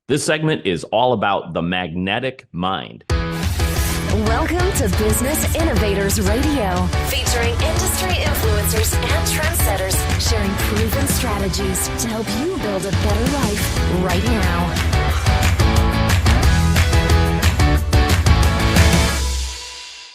This segment is all about the magnetic mind. Welcome to Business Innovators Radio, featuring industry influencers and trendsetters sharing proven strategies to help you build a better life right now.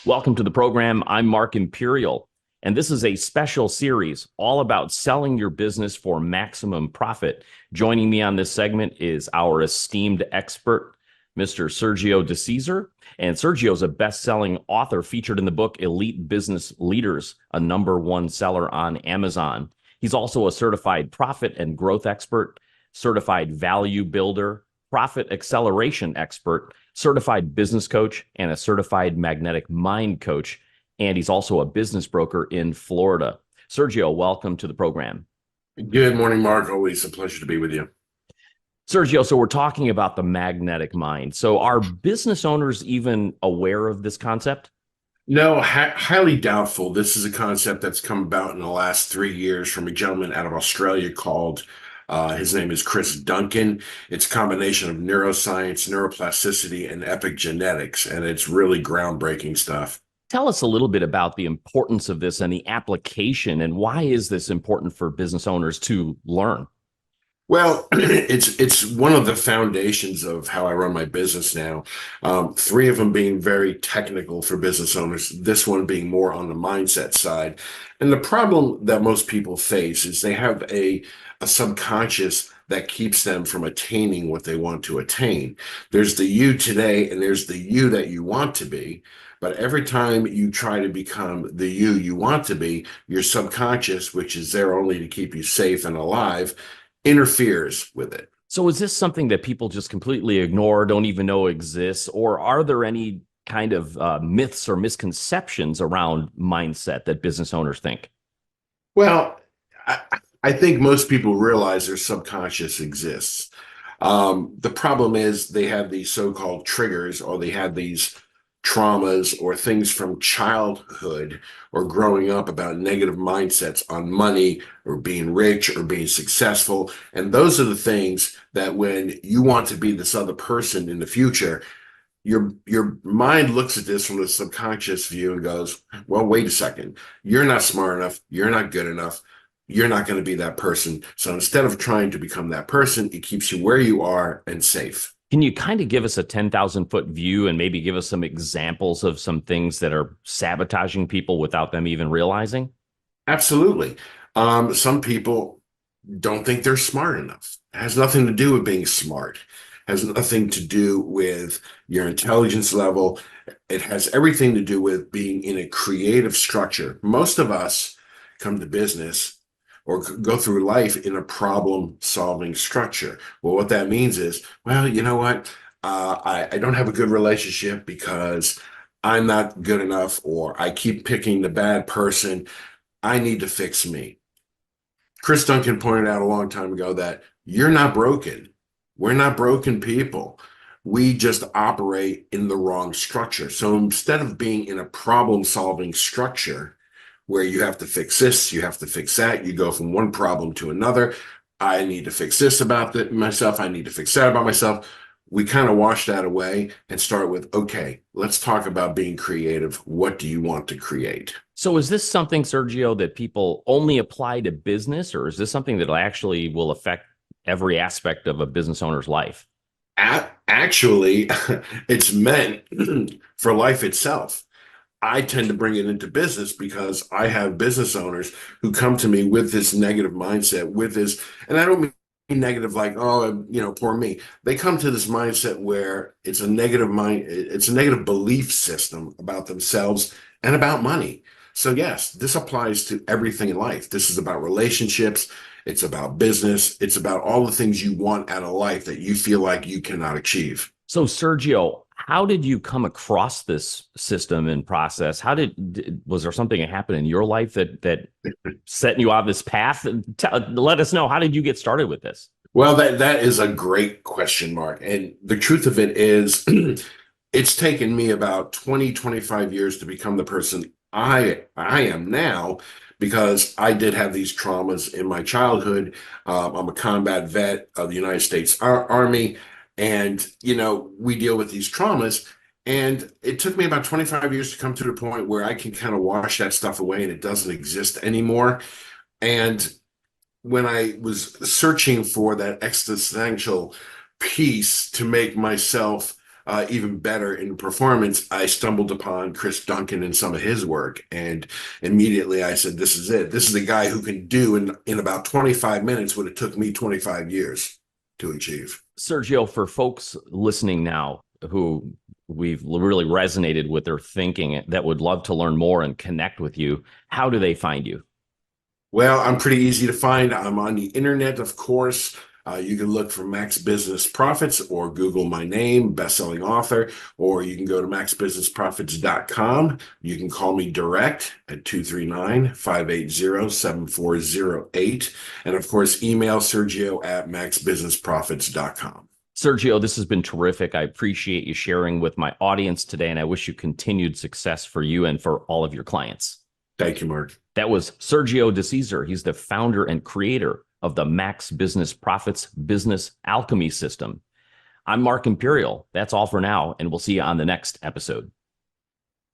Welcome to the program. I'm Mark Imperial, and this is a special series all about selling your business for maximum profit. Joining me on this segment is our esteemed expert, Mr. Sergio Decesare. And Sergio is a best-selling author featured in the book Elite Business Leaders, a #1 seller on Amazon. He's also a certified profit and growth expert, certified value builder, profit acceleration expert, certified business coach, and a certified magnetic mind coach. And he's also a business broker in Florida. Sergio, welcome to the program. Good morning, Mark. Always a pleasure to be with you. Sergio, so we're talking about the magnetic mind. So are business owners even aware of this concept? No, highly doubtful. This is a concept that's come about in the last 3 years from a gentleman out of Australia called, his name is Chris Duncan. It's a combination of neuroscience, neuroplasticity, and epigenetics, and it's really groundbreaking stuff. Tell us a little bit about the importance of this and the application, and why is this important for business owners to learn? Well, it's one of the foundations of how I run my business now. Three of them being very technical for business owners, this one being more on the mindset side. And the problem that most people face is they have a subconscious that keeps them from attaining what they want to attain. There's the you today, and there's the you that you want to be. But every time you try to become the you want to be, your subconscious, which is there only to keep you safe and alive, interferes with it. So is this something that people just completely ignore, don't even know exists, or are there any kind of myths or misconceptions around mindset that business owners think? Well, I think most people realize their subconscious exists. The problem is they have these so-called triggers, or they have these traumas or things from childhood or growing up about negative mindsets on money or being rich or being successful. And those are the things that when you want to be this other person in the future, your mind looks at this from the subconscious view and goes, well, wait a second, you're not smart enough, you're not good enough, you're not going to be that person. So instead of trying to become that person, it keeps you where you are and safe. Can you kind of give us a 10,000-foot view and maybe give us some examples of some things that are sabotaging people without them even realizing? Absolutely. Some people don't think they're smart enough. It has nothing to do with being smart. It has nothing to do with your intelligence level. It has everything to do with being in a creative structure. Most of us come to business or go through life in a problem-solving structure. Well, what that means is, well, you know what? I don't have a good relationship because I'm not good enough, or I keep picking the bad person. I need to fix me. Chris Duncan pointed out a long time ago that you're not broken. We're not broken people. We just operate in the wrong structure. So instead of being in a problem-solving structure, where you have to fix this, you have to fix that, you go from one problem to another. I need to fix this about myself. I need to fix that about myself. We kind of wash that away and start with, okay, let's talk about being creative. What do you want to create? So is this something, Sergio, that people only apply to business, or is this something that actually will affect every aspect of a business owner's life? Actually, it's meant for life itself. I tend to bring it into business because I have business owners who come to me with this negative mindset, with this, and I don't mean negative like, oh, poor me. They come to this mindset where it's a negative belief system about themselves and about money. So yes, this applies to everything in life. This is about relationships. It's about business. It's about all the things you want out of life that you feel like you cannot achieve. So Sergio, how did you come across this system and process? Was there something that happened in your life that set you on this path? Let us know. How did you get started with this? Well, that is a great question, Mark. And the truth of it is, it's taken me about 25 years to become the person I am now, because I did have these traumas in my childhood. I'm a combat vet of the United States Army. And, we deal with these traumas. And it took me about 25 years to come to the point where I can kind of wash that stuff away and it doesn't exist anymore. And when I was searching for that existential piece to make myself even better in performance, I stumbled upon Chris Duncan and some of his work. And immediately I said, this is it. This is the guy who can do in about 25 minutes what it took me 25 years to achieve. Sergio, for folks listening now who we've really resonated with their thinking that would love to learn more and connect with you, how do they find you? Well, I'm pretty easy to find. I'm on the internet, of course. You can look for Max Business Profits or Google my name, best-selling author, or you can go to maxbusinessprofits.com. You can call me direct at 239-580-7408. And of course, email Sergio at maxbusinessprofits.com. Sergio, this has been terrific. I appreciate you sharing with my audience today, and I wish you continued success for you and for all of your clients. Thank you, Mark. That was Sergio Decesare. He's the founder and creator of the Max Business Profits Business Alchemy System. I'm Mark Imperial. That's all for now, and we'll see you on the next episode.